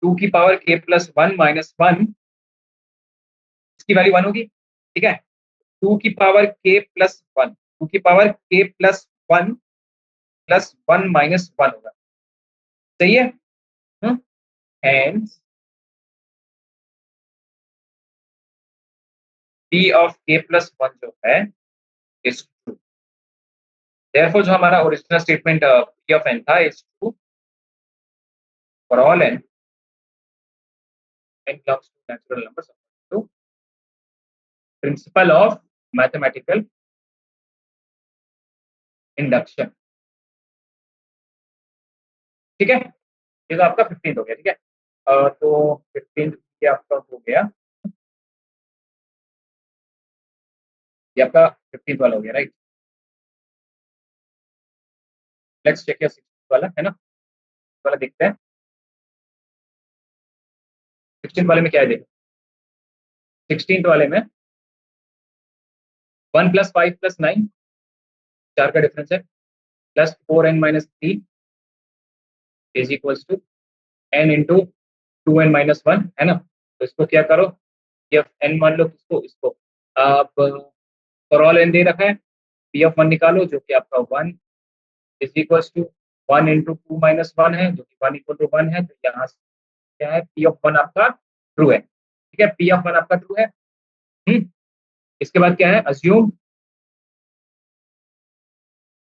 2 की पावर k + 1 - 1, इसकी वैल्यू 1 होगी। ठीक है, 2 की पावर k + 1, 2 की पावर k + 1 + 1 - 1 होगा। सही है, हेंस p ऑफ k + 1 जो है इज ट्रू। देयरफॉर जो हमारा original statement p of n था is true for all n belongs to natural numbers to principal of mathematical induction. ठीक है, ये तो आपका 15 हो गया। ठीक है, तो 15 ये आपका हो गया, ये आपका 15 वाला हो गया, राइट। लेट्स चेक योर 16 वाला, है ना, वाला देखते हैं। 16 वाले में क्या है, देखो 16 वाले में 1 + 5 + 9, 4 का डिफरेंस है, plus 4n - 3 is equals to n into 2n - 1, है ना। तो इसको क्या करो, ये n मान लो, किसको, इसको। आप फॉर ऑल n दे रखा है, p ऑफ 1 निकालो जो कि आपका 1 इज इक्वल्स टू 1 इंटू 2 - 1 है, जो कि 1 = 1 है। तो यहाँ से क्या है, p ऑफ 1 आपका ट्रू है। ठीक है, p ऑफ 1 आपका ट्रू है। इसके बाद क्या है, अज्यूम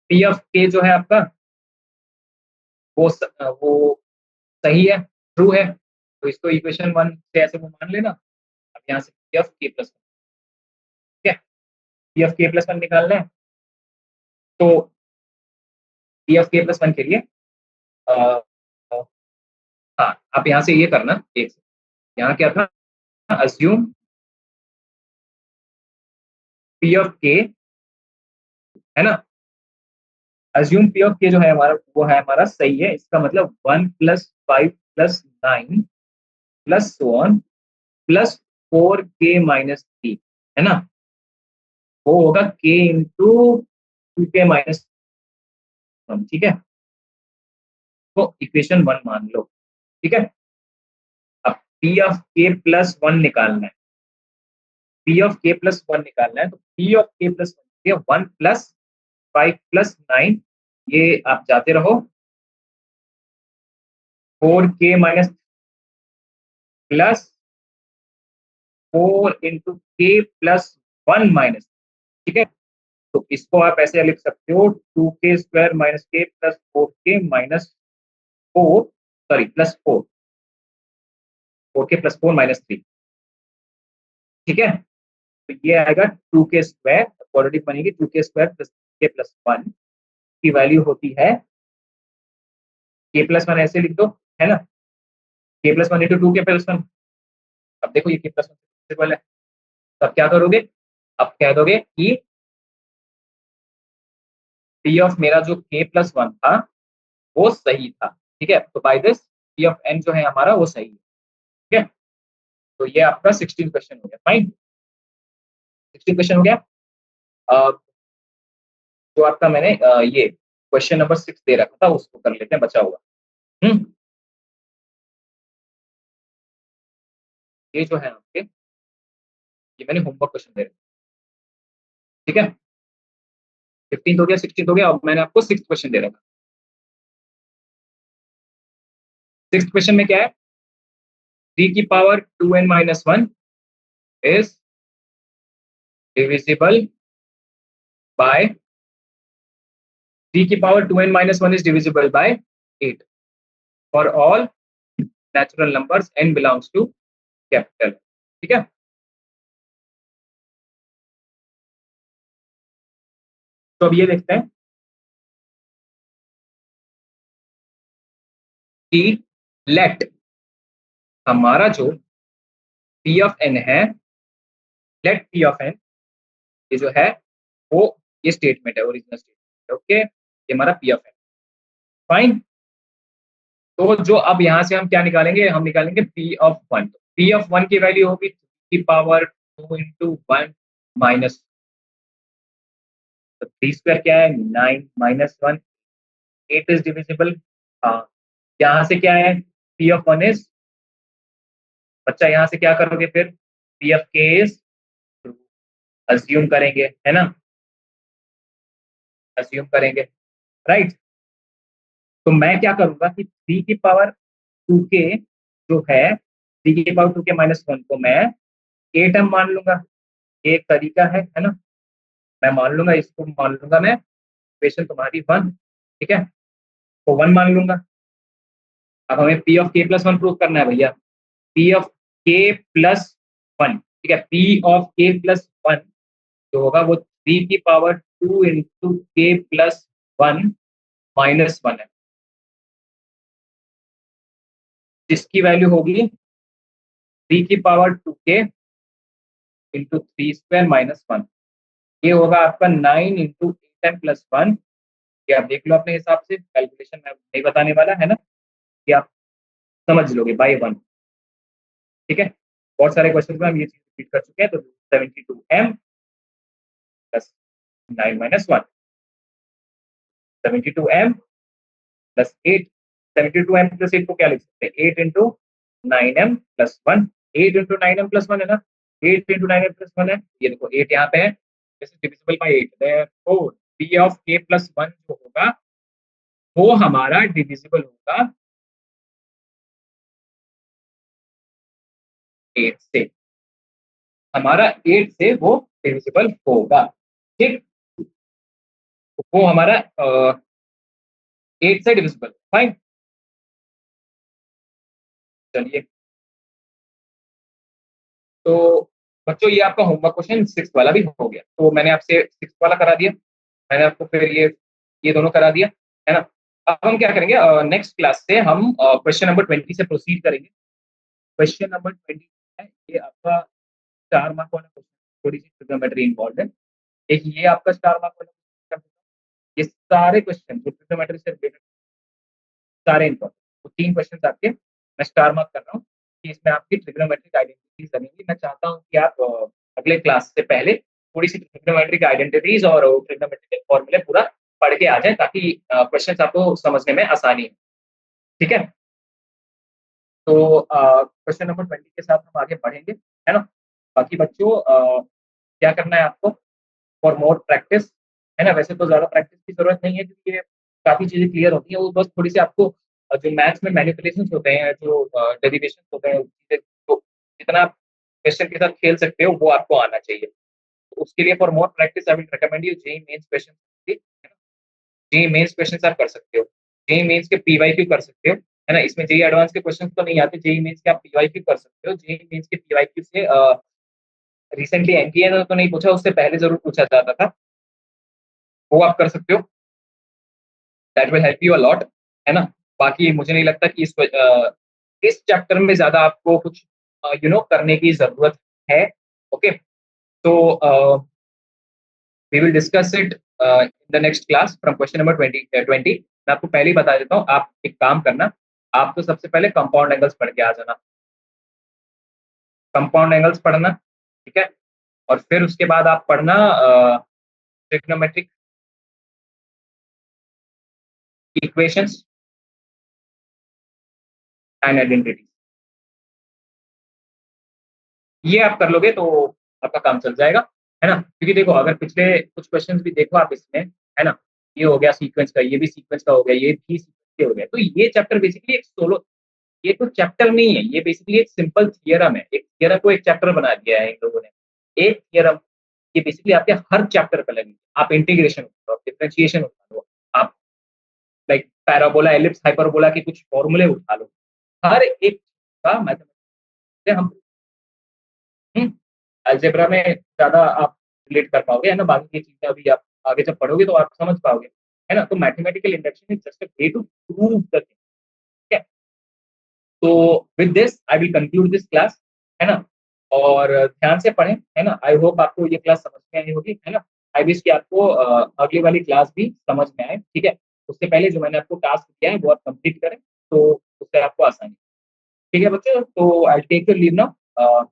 p ऑफ k जो है आपका वो सही है, ट्रू है। तो इसको इक्वेशन 1 से ऐसे वो मान लेना। अब यहाँ से p ऑफ k + 1, ठीक है, p ऑफ k + 1 निकालना है। तो p ऑफ k + 1 के लिए अ, हाँ, आप यहाँ से ये करना, एक यहाँ क्या था, अज्यूम पी ऑफ के, है ना, अज्यूम पी ऑफ के जो है हमारा वो है हमारा सही है, इसका मतलब 1 + 5 + 9 plus so on plus 4k-3, है ना, वो होगा k इंटू 2k-1, ठीक है, तो इक्वेशन 1 मान लो, ठीक है। अब पी ऑफ के प्लस 1 निकालना है, पी ऑफ के प्लस 1 निकालना है, तो पी ऑफ के प्लस 1 + 5 + 9, ये आप जाते रहो, 4k- प्लस 4 × k+1 ठीक है, तो इसको आप ऐसे लिख सकते हो 2k² - k plus 4k-4, sorry +4, 4k + 4 - 3, ठीक है, तो ये आएगा 2k², क्वाड्रेटिक बनेगी 2k² + k+1 की वैल्यू होती है k+1, ऐसे लिख दो, है ना, k+1 × 2k+1। अब देखो ये k+1 पॉसिबल है, तो अब क्या करोगे, अब कह दोगे कि पी ऑफ मेरा जो k+1 था वो सही था, ठीक है, तो by this P of n जो है हमारा वो सही है, ठीक है, तो ये आपका 16 क्वेश्चन हो गया, फाइन, 16 क्वेश्चन हो गया। जो आपका मैंने ये क्वेश्चन नंबर 6 दे रखा था उसको कर लेते हैं, बचा हुआ। ये जो है आपके, ये मैंने होमवर्क क्वेश्चन दे रखा, ठीक है, 15 हो गया, 16 हो गया, अब मैंने आपको 6 क्वेश्चन दे रखा। 6 क्वेश्चन में क्या है, 3⁻2n-1 is divisible by 3⁻2n-1 is divisible by 8 for all natural numbers n belongs to capital, ठीक है, तो अब ये देखते हैं कि लेट हमारा जो p ऑफ n है, लेट p ऑफ n, ये जो है वो ये स्टेटमेंट है, ओरिजिनल स्टेटमेंट, ओके, ये हमारा p ऑफ n, फाइन, तो जो अब यहाँ से हम क्या निकालेंगे, हम निकालेंगे p ऑफ 1, p ऑफ 1 की वैल्यू होगी 2 × 1 माइनस, तो 3² क्या है 9 - 1, 8 इज डिविजिबल, हाँ, यहाँ से क्या है p ऑफ 1 इज, बच्चा यहाँ से क्या करोगे फिर, p of k is true, assume करेंगे, है ना, अज्यूम करेंगे, राइट, तो मैं क्या करूंगा कि 3⁻2k जो है 3⁻2k-1 को मैं 8m मान लूंगा, ये एक तरीका है ना, मैं मान लूंगा, इसको मान लूंगा मैं इक्वेशन तुम्हारी 1, ठीक है, तो 1 मान लूंगा। अब हमें p ऑफ k+1 प्रूव करना है भैया, p ऑफ k+1, ठीक है, p ऑफ k+1 जो होगा वो 3⁻2 × k+1 - 1 है, जिसकी वैल्यू होगी 3⁻2k × 3² - 1, ये होगा आपका 9 × 8m+1, ये आप देख लो अपने हिसाब से, कैलकुलेशन में नहीं बताने वाला है ना, कि आप समझ लोगे बाय 1, ठीक है, बहुत सारे क्वेश्चन में हम ये चीज रिपीट कर चुके हैं, तो 72m + 9 - 1, 72m + 8, 72m + 8 को क्या लिख सकते हैं, 8 × 9m + 1, 8 × 9m + 1 है ना, 8 × 9m + 1 है, ये देखो 8 यहाँ पे है, this is divisible bye 8, therefore p of k+1 जो होगा वो हमारा डिविजिबल होगा 8 से, हमारा 8 से वो डिविजिबल होगा, ठीक, वो हमारा 8 से डिविजिबल, फाइन, चलिए, तो बच्चों ये आपका होमवर्क क्वेश्चन 6 वाला भी हो गया, तो मैंने आपसे 6 वाला करा दिया, मैंने आपको फिर ये दोनों करा दिया, है ना, अब हम क्या करेंगे, नेक्स्ट क्लास से हम क्वेश्चन नंबर 20 से प्रोसीड करेंगे। क्वेश्चन नंबर 20 है ये आपका 4 मार्क वाला क्वेश्चन, थोड़ी सी ट्रिग्नोमेट्री इन्वॉल्व है, एक ये आपका स्टार मार्क वाला क्वेश्चन, ये सारे क्वेश्चन जो ट्रिग्नोमेट्री से रिलेटेड सारे इंपॉर्टेंट, वो 3 क्वेश्चन आपके मैं स्टार मार्क कर रहा हूँ कि इसमें आपकी ट्रिग्नोमेट्रिक आइडेंटिटीज बनेंगी। मैं चाहता हूँ कि आप अगले क्लास से पहले थोड़ी-सी ट्रिग्नोमेट्रिक आइडेंटिटीज और ट्रिग्नोमेट्रिक फॉर्मूले पूरा पढ़ के आ जाएँ, ताकि क्वेश्चन्स आपको समझने में आसानी हो। ठीक है? तो क्वेश्चन नंबर 20 के साथ हम आगे बढ़ेंगे, है ना? बाकी बच्चों क्या करना है आपको? फॉर मोर प्रैक्टिस, है ना? वैसे तो ज़्यादा प्रैक्टिस की ज़रूरत नहीं है, क्योंकि ये काफ़ी चीज़ें क्लियर होती हैं। वो बस थोड़ी-सी आपको जो मैथ्स में मैनिपुलेशंस होते हैं, जो डेरिवेशंस होते हैं, चीज़ें तो जितना आप क्वेश्चन के साथ खेल सकते हो, वो आपको आना चाहिए। तो उसके लिए for more practice I will recommend you JEE mains question, है ना? जेईई मेन्स क्वेश्चंस आप कर सकते हो। जेईई मेन्स के पीवाईक्यू कर सकते हो, है ना? इसमें जेईई एडवांस के क्वेश्चंस तो नहीं आते, जेईई मेन्स के आप पीवाईक्यू कर सकते हो। जेईई मेन्स के पीवाईक्यू से रिसेंटली एनटीए ने तो नहीं पूछा, उससे पहले ज़रूर पूछा जाता था। वो आप कर सकते हो, that will help you a lot, है ना? बाकी मुझे नहीं लगता कि इस चैप्टर में ज़्यादा आपको कुछ करने की ज़रूरत है। ओके? तो we will discuss it in the next class from question number 20। मैं आपको पहले ही बता देता हूँ, आप एक काम करना, आप तो सबसे पहले कंपाउंड एंगल्स पढ़ के आ जाना। कंपाउंड एंगल्स पढ़ना, ठीक है? और फिर उसके बाद आप पढ़ना ट्रिग्नोमेट्रिक इक्वेशंस एंड आइडेंटिटी। ये आप कर लोगे तो आपका काम चल जाएगा, है ना? क्योंकि देखो, अगर पिछले कुछ क्वेश्चंस भी देखो आप इसमें, है ना? ये हो गया सीक्वेंस का, ये भी सीक्वेंस का हो गया, ये भी सीक्वेंस के हो गया। तो ये चैप्टर बेसिकली एक सोलो, ये तो चैप्टर नहीं है, ये बेसिकली एक सिंपल थियरम है। एक थियरम को एक चैप्टर बना दिया है इन लोगों ने। एक थियरम, ये बेसिकली आपके हर चैप्टर पे लगेगी। आप इंटीग्रेशन उठा लो, डिफरेंशिएशन उठा लो, आप लाइक पैराबोला, एलिप्स, हाइपरबोला के कुछ फॉर्मूले उठा लो। हर एक का मैथमेटिक्स से हम अलजेब्रा में ज़्यादा आप रिलेट कर पाओगे, है ना? बाकी की चीज़ें अभी आप आगे जब पढ़ोगे तो आप समझ पाओगे, है ना? तो mathematical induction is just a way to prove the thing, ठीक है? तो with this I will conclude this class, है ना? और ध्यान से पढ़ें, है ना? आई होप आपको ये क्लास समझ में आई होगी, है ना? आई विश कि आपको अगली वाली क्लास भी समझ में आए, ठीक है? उससे पहले जो मैंने आपको टास्क दिया है वो आप कंप्लीट करें, तो उससे आपको आसानी, ठीक है बच्चों? तो I will take your leave now.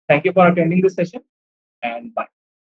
Thank you for attending this session and bye.